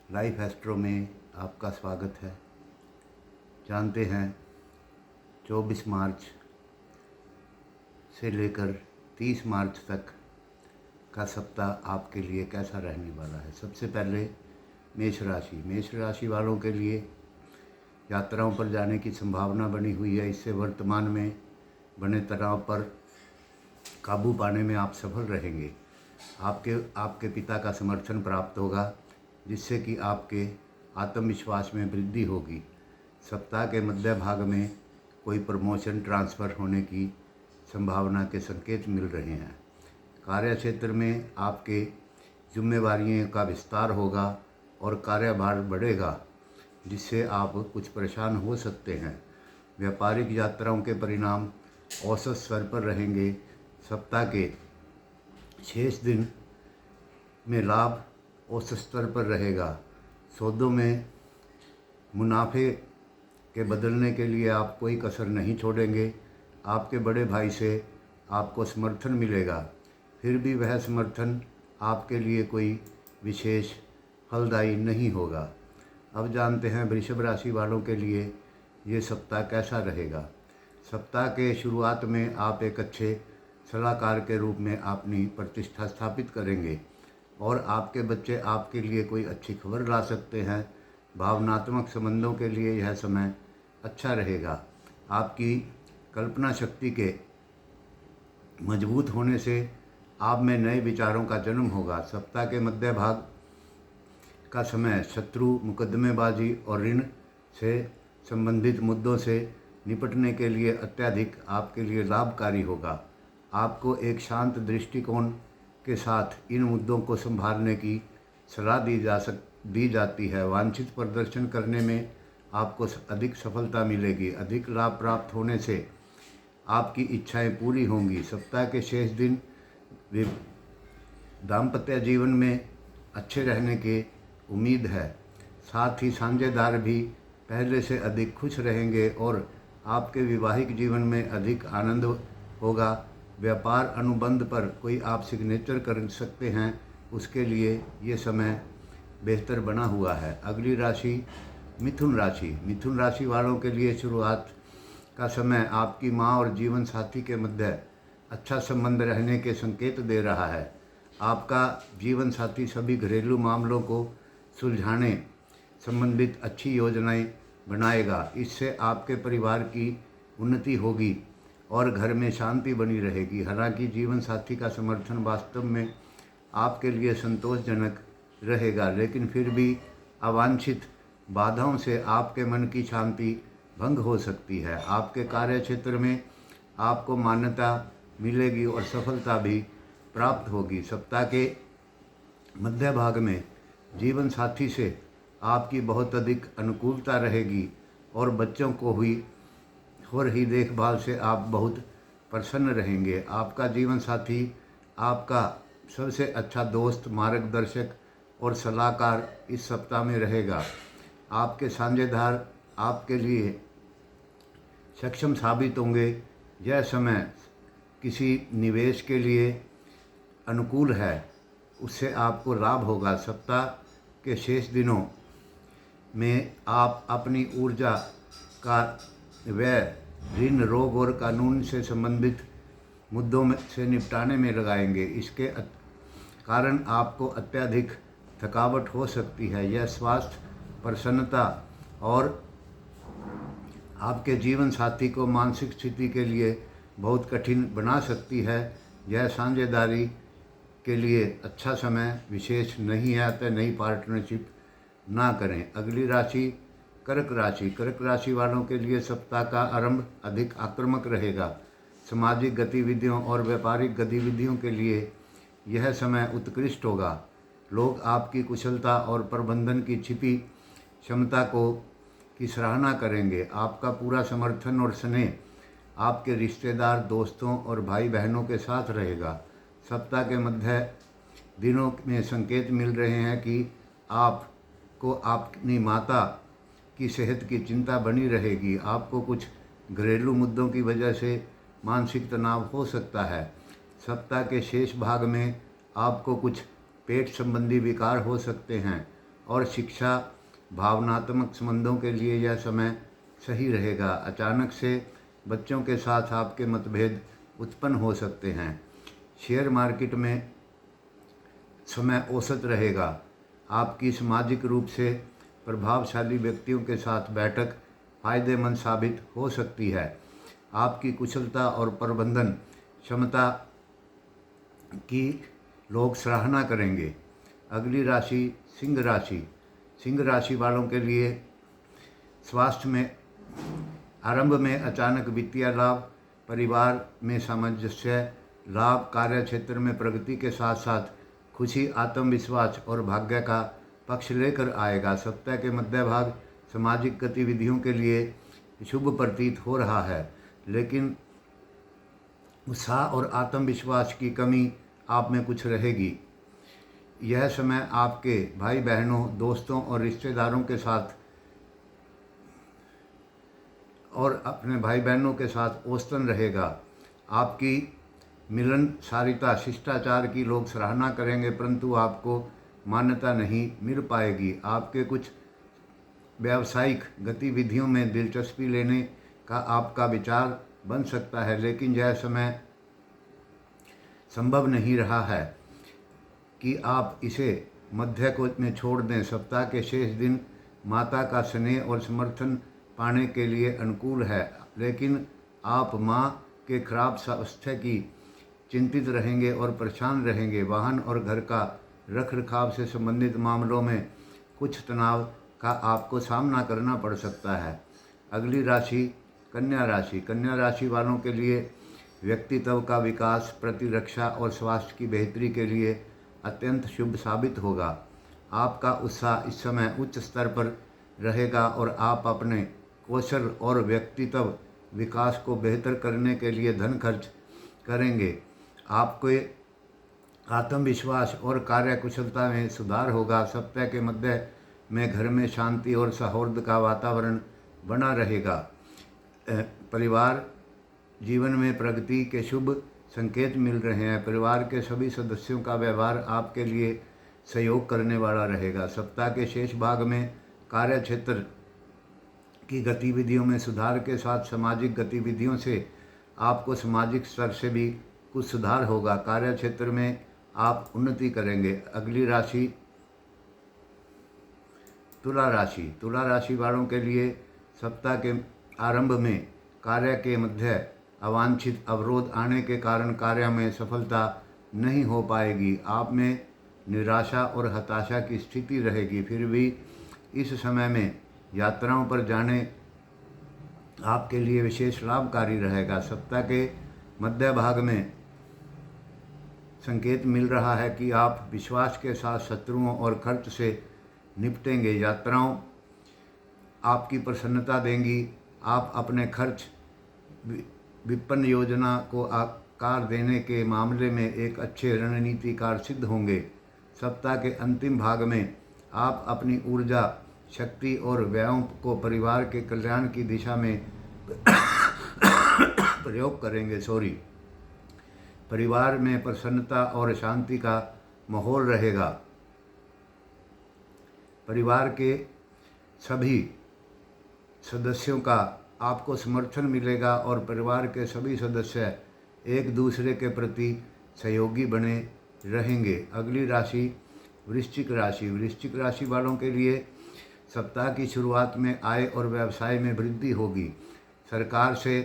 Life astro में आपका स्वागत है। जानते हैं 24 मार्च से लेकर 30 मार्च तक का सप्ताह आपके लिए कैसा रहने वाला है। सबसे पहले मेष राशि वालों के लिए यात्राओं पर जाने की संभावना बनी हुई है। इससे वर्तमान में बने तनाव पर काबू पाने में आप सफल रहेंगे। आपके पिता का समर्थन प्राप्त होगा, जिससे कि आपके आत्मविश्वास में वृद्धि होगी। सप्ताह के मध्य भाग में कोई प्रमोशन ट्रांसफ़र होने की संभावना के संकेत मिल रहे हैं। कार्यक्षेत्र में आपके जिम्मेवारियों का विस्तार होगा और कार्यभार बढ़ेगा, जिससे आप कुछ परेशान हो सकते हैं। व्यापारिक यात्राओं के परिणाम औसत स्तर पर रहेंगे। सप्ताह के शेष दिन में लाभ औसत स्तर पर रहेगा। सौदों में मुनाफे के बदलने के लिए आप कोई कसर नहीं छोड़ेंगे। आपके बड़े भाई से आपको समर्थन मिलेगा, फिर भी वह समर्थन आपके लिए कोई विशेष फलदायी नहीं होगा। अब जानते हैं वृषभ राशि वालों के लिए ये सप्ताह कैसा रहेगा। सप्ताह के शुरुआत में आप एक अच्छे सलाहकार के रूप में अपनी प्रतिष्ठा स्थापित करेंगे और आपके बच्चे आपके लिए कोई अच्छी खबर ला सकते हैं। भावनात्मक संबंधों के लिए यह समय अच्छा रहेगा। आपकी कल्पना शक्ति के मजबूत होने से आप में नए विचारों का जन्म होगा। सप्ताह के मध्य भाग का समय शत्रु, मुकदमेबाजी और ऋण से संबंधित मुद्दों से निपटने के लिए अत्यधिक आपके लिए लाभकारी होगा। आपको एक शांत दृष्टिकोण के साथ इन मुद्दों को संभालने की सलाह दी जाती है। वांछित प्रदर्शन करने में आपको अधिक सफलता मिलेगी। अधिक लाभ प्राप्त होने से आपकी इच्छाएं पूरी होंगी। सप्ताह के शेष दिन दाम्पत्य जीवन में अच्छे रहने की उम्मीद है। साथ ही साझेदार भी पहले से अधिक खुश रहेंगे और आपके वैवाहिक जीवन में अधिक आनंद होगा। व्यापार अनुबंध पर कोई आप सिग्नेचर कर सकते हैं, उसके लिए ये समय बेहतर बना हुआ है। अगली राशि मिथुन राशि वालों के लिए शुरुआत का समय आपकी माँ और जीवन साथी के मध्य अच्छा संबंध रहने के संकेत दे रहा है। आपका जीवन साथी सभी घरेलू मामलों को सुलझाने संबंधित अच्छी योजनाएं बनाएगा। इससे आपके परिवार की उन्नति होगी और घर में शांति बनी रहेगी। हालांकि जीवन साथी का समर्थन वास्तव में आपके लिए संतोषजनक रहेगा, लेकिन फिर भी अवांछित बाधाओं से आपके मन की शांति भंग हो सकती है। आपके कार्य क्षेत्र में आपको मान्यता मिलेगी और सफलता भी प्राप्त होगी। सप्ताह के मध्य भाग में जीवन साथी से आपकी बहुत अधिक अनुकूलता रहेगी और बच्चों को हो रही देखभाल से आप बहुत प्रसन्न रहेंगे। आपका जीवन साथी आपका सबसे अच्छा दोस्त, मार्गदर्शक और सलाहकार इस सप्ताह में रहेगा। आपके साझेदार आपके लिए सक्षम साबित होंगे। यह समय किसी निवेश के लिए अनुकूल है, उससे आपको लाभ होगा। सप्ताह के शेष दिनों में आप अपनी ऊर्जा का व्यय ऋण, रोग और कानून से संबंधित मुद्दों में से निपटाने में लगाएंगे। इसके कारण आपको अत्यधिक थकावट हो सकती है। यह स्वास्थ्य, प्रसन्नता और आपके जीवन साथी को मानसिक स्थिति के लिए बहुत कठिन बना सकती है। यह साझेदारी के लिए अच्छा समय विशेष नहीं है, अतः नई पार्टनरशिप ना करें। अगली राशि कर्क राशि वालों के लिए सप्ताह का आरंभ अधिक आक्रामक रहेगा। सामाजिक गतिविधियों और व्यापारिक गतिविधियों के लिए यह समय उत्कृष्ट होगा। लोग आपकी कुशलता और प्रबंधन की छिपी क्षमता की सराहना करेंगे। आपका पूरा समर्थन और स्नेह आपके रिश्तेदार, दोस्तों और भाई बहनों के साथ रहेगा। सप्ताह के मध्य दिनों में संकेत मिल रहे हैं कि आपको अपनी माता की सेहत की चिंता बनी रहेगी। आपको कुछ घरेलू मुद्दों की वजह से मानसिक तनाव हो सकता है। सप्ताह के शेष भाग में आपको कुछ पेट संबंधी विकार हो सकते हैं और शिक्षा भावनात्मक संबंधों के लिए यह समय सही रहेगा। अचानक से बच्चों के साथ आपके मतभेद उत्पन्न हो सकते हैं। शेयर मार्केट में समय औसत रहेगा। आपकी सामाजिक रूप से प्रभावशाली व्यक्तियों के साथ बैठक फायदेमंद साबित हो सकती है। आपकी कुशलता और प्रबंधन क्षमता की लोग सराहना करेंगे। अगली राशि सिंह राशि। सिंह राशि वालों के लिए स्वास्थ्य में आरंभ में अचानक वित्तीय लाभ, परिवार में सामंजस्य लाभ, कार्य क्षेत्र में प्रगति के साथ साथ खुशी, आत्मविश्वास और भाग्य का पक्ष लेकर आएगा। सप्ताह के मध्य भाग सामाजिक गतिविधियों के लिए शुभ प्रतीत हो रहा है, लेकिन उत्साह और आत्मविश्वास की कमी आप में कुछ रहेगी। यह समय आपके भाई बहनों, दोस्तों और रिश्तेदारों के साथ और अपने भाई बहनों के साथ औसतन रहेगा। आपकी मिलनसारिता, शिष्टाचार की लोग सराहना करेंगे, परंतु आपको मान्यता नहीं मिल पाएगी। आपके कुछ व्यावसायिक गतिविधियों में दिलचस्पी लेने का आपका विचार बन सकता है, लेकिन यह समय संभव नहीं रहा है कि आप इसे मध्य को में छोड़ दें। सप्ताह के शेष दिन माता का स्नेह और समर्थन पाने के लिए अनुकूल है, लेकिन आप माँ के खराब स्वास्थ्य की चिंतित रहेंगे और परेशान रहेंगे। वाहन और घर का रखरखाव से संबंधित मामलों में कुछ तनाव का आपको सामना करना पड़ सकता है। अगली राशि कन्या राशि। कन्या राशि वालों के लिए व्यक्तित्व का विकास, प्रतिरक्षा और स्वास्थ्य की बेहतरी के लिए अत्यंत शुभ साबित होगा। आपका उत्साह इस समय उच्च स्तर पर रहेगा और आप अपने कौशल और व्यक्तित्व विकास को बेहतर करने के लिए धन खर्च करेंगे। आपके आत्मविश्वास और कार्यकुशलता में सुधार होगा। सप्ताह के मध्य में घर में शांति और सौहार्द का वातावरण बना रहेगा। परिवार जीवन में प्रगति के शुभ संकेत मिल रहे हैं। परिवार के सभी सदस्यों का व्यवहार आपके लिए सहयोग करने वाला रहेगा। सप्ताह के शेष भाग में कार्य क्षेत्र की गतिविधियों में सुधार के साथ सामाजिक गतिविधियों से आपको सामाजिक स्तर से भी कुछ सुधार होगा। कार्य क्षेत्र में आप उन्नति करेंगे। अगली राशि तुला राशि। तुला राशि वालों के लिए सप्ताह के आरंभ में कार्य के मध्य अवांछित अवरोध आने के कारण कार्य में सफलता नहीं हो पाएगी। आप में निराशा और हताशा की स्थिति रहेगी। फिर भी इस समय में यात्राओं पर जाने आपके लिए विशेष लाभकारी रहेगा। सप्ताह के मध्य भाग में संकेत मिल रहा है कि आप विश्वास के साथ शत्रुओं और खर्च से निपटेंगे। यात्राओं आपकी प्रसन्नता देंगी। आप अपने खर्च विपन्न योजना को आकार देने के मामले में एक अच्छे रणनीतिकार सिद्ध होंगे। सप्ताह के अंतिम भाग में आप अपनी ऊर्जा, शक्ति और व्ययों को परिवार के कल्याण की दिशा में प्रयोग करेंगे। परिवार में प्रसन्नता और शांति का माहौल रहेगा। परिवार के सभी सदस्यों का आपको समर्थन मिलेगा और परिवार के सभी सदस्य एक दूसरे के प्रति सहयोगी बने रहेंगे। अगली राशि वृश्चिक राशि। वृश्चिक राशि वालों के लिए सप्ताह की शुरुआत में आय और व्यवसाय में वृद्धि होगी। सरकार से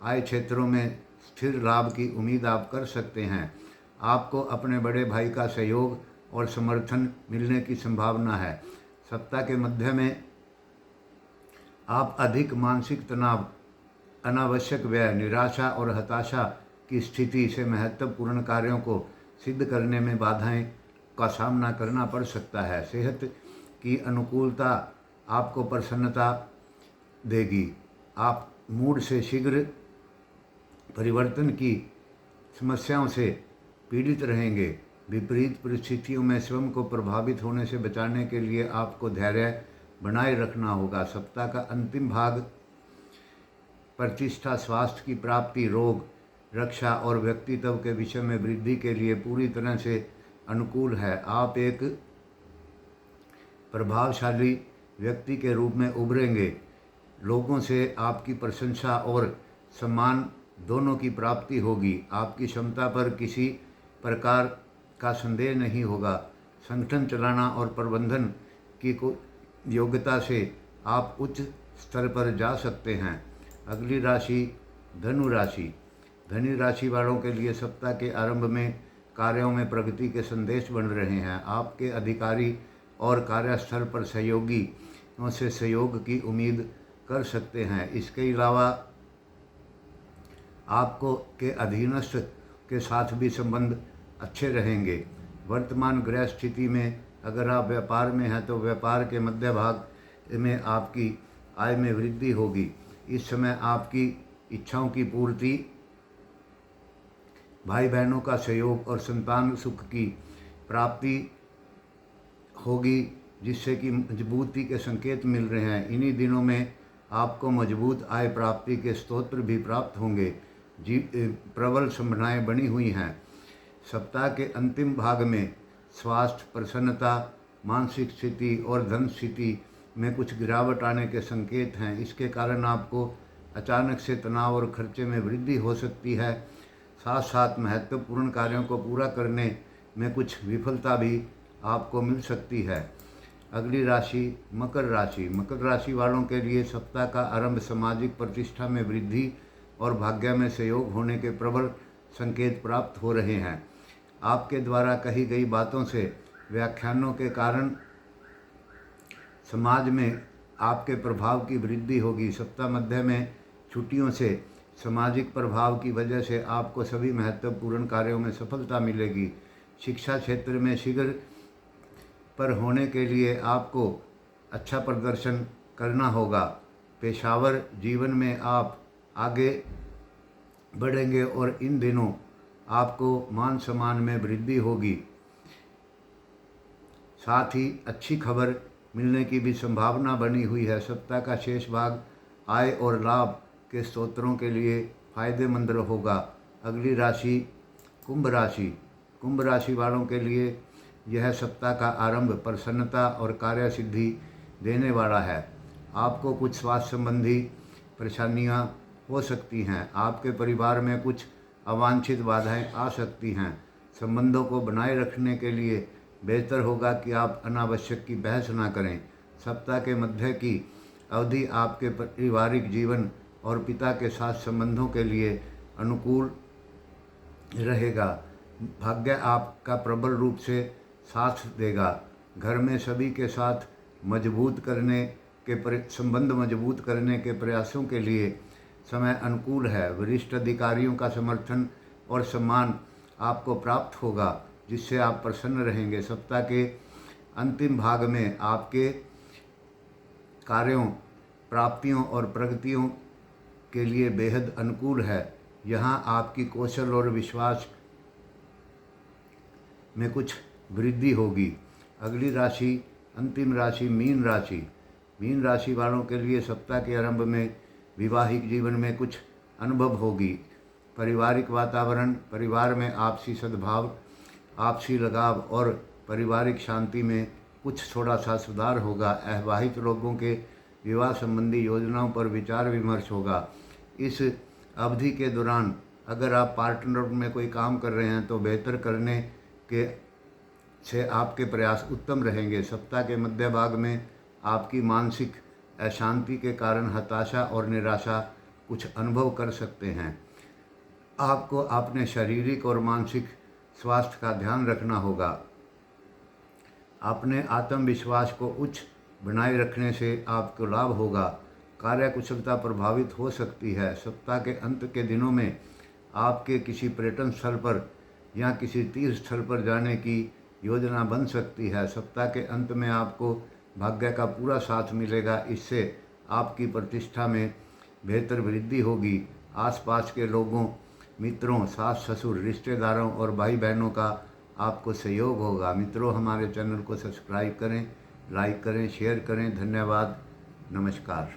आय क्षेत्रों में स्थिर लाभ की उम्मीद आप कर सकते हैं। आपको अपने बड़े भाई का सहयोग और समर्थन मिलने की संभावना है। सप्ताह के मध्य में आप अधिक मानसिक तनाव, अनावश्यक व्यय, निराशा और हताशा की स्थिति से महत्वपूर्ण कार्यों को सिद्ध करने में बाधाएं का सामना करना पड़ सकता है। सेहत की अनुकूलता आपको प्रसन्नता देगी। आप मूड से शीघ्र परिवर्तन की समस्याओं से पीड़ित रहेंगे। विपरीत परिस्थितियों में स्वयं को प्रभावित होने से बचाने के लिए आपको धैर्य बनाए रखना होगा। सप्ताह का अंतिम भाग प्रतिष्ठा, स्वास्थ्य की प्राप्ति, रोग, रक्षा और व्यक्तित्व के विषय में वृद्धि के लिए पूरी तरह से अनुकूल है। आप एक प्रभावशाली व्यक्ति के रूप में उभरेंगे। लोगों से आपकी प्रशंसा और सम्मान दोनों की प्राप्ति होगी। आपकी क्षमता पर किसी प्रकार का संदेह नहीं होगा। संगठन चलाना और प्रबंधन की योग्यता से आप उच्च स्तर पर जा सकते हैं। अगली राशि धनु राशि। धनु राशि वालों के लिए सप्ताह के आरंभ में कार्यों में प्रगति के संदेश बन रहे हैं। आपके अधिकारी और कार्यस्थल पर सहयोगियों से सहयोग की उम्मीद कर सकते हैं। इसके अलावा आपको के अधीनस्थ के साथ भी संबंध अच्छे रहेंगे। वर्तमान ग्रह स्थिति में अगर आप व्यापार में हैं तो व्यापार के मध्य भाग में आपकी आय में वृद्धि होगी। इस समय आपकी इच्छाओं की पूर्ति, भाई बहनों का सहयोग और संतान सुख की प्राप्ति होगी, जिससे कि मजबूती के संकेत मिल रहे हैं। इन्हीं दिनों में आपको मजबूत आय प्राप्ति के स्रोत भी प्राप्त होंगे। प्रबल संभावनाएं बनी हुई हैं। सप्ताह के अंतिम भाग में स्वास्थ्य, प्रसन्नता, मानसिक स्थिति और धन स्थिति में कुछ गिरावट आने के संकेत हैं। इसके कारण आपको अचानक से तनाव और खर्चे में वृद्धि हो सकती है। साथ साथ महत्वपूर्ण कार्यों को पूरा करने में कुछ विफलता भी आपको मिल सकती है। अगली राशि मकर राशि। मकर राशि वालों के लिए सप्ताह का आरंभ सामाजिक प्रतिष्ठा में वृद्धि और भाग्य में सहयोग होने के प्रबल संकेत प्राप्त हो रहे हैं। आपके द्वारा कही गई बातों से व्याख्यानों के कारण समाज में आपके प्रभाव की वृद्धि होगी। सप्ताह मध्य में छुट्टियों से सामाजिक प्रभाव की वजह से आपको सभी महत्वपूर्ण कार्यों में सफलता मिलेगी। शिक्षा क्षेत्र में शीघ्र पर होने के लिए आपको अच्छा प्रदर्शन करना होगा। पेशेवर जीवन में आप आगे बढ़ेंगे और इन दिनों आपको मान सम्मान में वृद्धि होगी। साथ ही अच्छी खबर मिलने की भी संभावना बनी हुई है। सप्ताह का शेष भाग आय और लाभ के स्रोतों के लिए फायदेमंद होगा। अगली राशि कुंभ राशि। कुंभ राशि वालों के लिए यह सप्ताह का आरंभ प्रसन्नता और कार्य सिद्धि देने वाला है। आपको कुछ स्वास्थ्य संबंधी परेशानियां हो सकती हैं। आपके परिवार में कुछ अवांछित बाधाएं आ सकती हैं। संबंधों को बनाए रखने के लिए बेहतर होगा कि आप अनावश्यक की बहस ना करें। सप्ताह के मध्य की अवधि आपके पारिवारिक जीवन और पिता के साथ संबंधों के लिए अनुकूल रहेगा। भाग्य आपका प्रबल रूप से साथ देगा। घर में सभी के साथ संबंध मजबूत करने के प्रयासों के लिए समय अनुकूल है। वरिष्ठ अधिकारियों का समर्थन और सम्मान आपको प्राप्त होगा, जिससे आप प्रसन्न रहेंगे। सप्ताह के अंतिम भाग में आपके कार्यों, प्राप्तियों और प्रगतियों के लिए बेहद अनुकूल है। यहाँ आपकी कौशल और विश्वास में कुछ वृद्धि होगी। अगली राशि अंतिम राशि मीन राशि। मीन राशि वालों के लिए सप्ताह के आरंभ में वैवाहिक जीवन में कुछ अनुभव होगी। पारिवारिक वातावरण, परिवार में आपसी सद्भाव, आपसी लगाव और पारिवारिक शांति में कुछ थोड़ा सा सुधार होगा। अविवाहित लोगों के विवाह संबंधी योजनाओं पर विचार विमर्श होगा। इस अवधि के दौरान अगर आप पार्टनर में कोई काम कर रहे हैं तो बेहतर करने के से आपके प्रयास उत्तम रहेंगे। सप्ताह के मध्य भाग में आपकी मानसिक अशांति के कारण हताशा और निराशा कुछ अनुभव कर सकते हैं। आपको अपने शारीरिक और मानसिक स्वास्थ्य का ध्यान रखना होगा। अपने आत्मविश्वास को उच्च बनाए रखने से आपको लाभ होगा। कार्यकुशलता प्रभावित हो सकती है। सप्ताह के अंत के दिनों में आपके किसी पर्यटन स्थल पर या किसी तीर्थ स्थल पर जाने की योजना बन सकती है। सप्ताह के अंत में आपको भाग्य का पूरा साथ मिलेगा। इससे आपकी प्रतिष्ठा में बेहतर वृद्धि होगी। आसपास के लोगों, मित्रों, सास ससुर, रिश्तेदारों और भाई बहनों का आपको सहयोग होगा। मित्रों, हमारे चैनल को सब्सक्राइब करें, लाइक करें, शेयर करें। धन्यवाद। नमस्कार।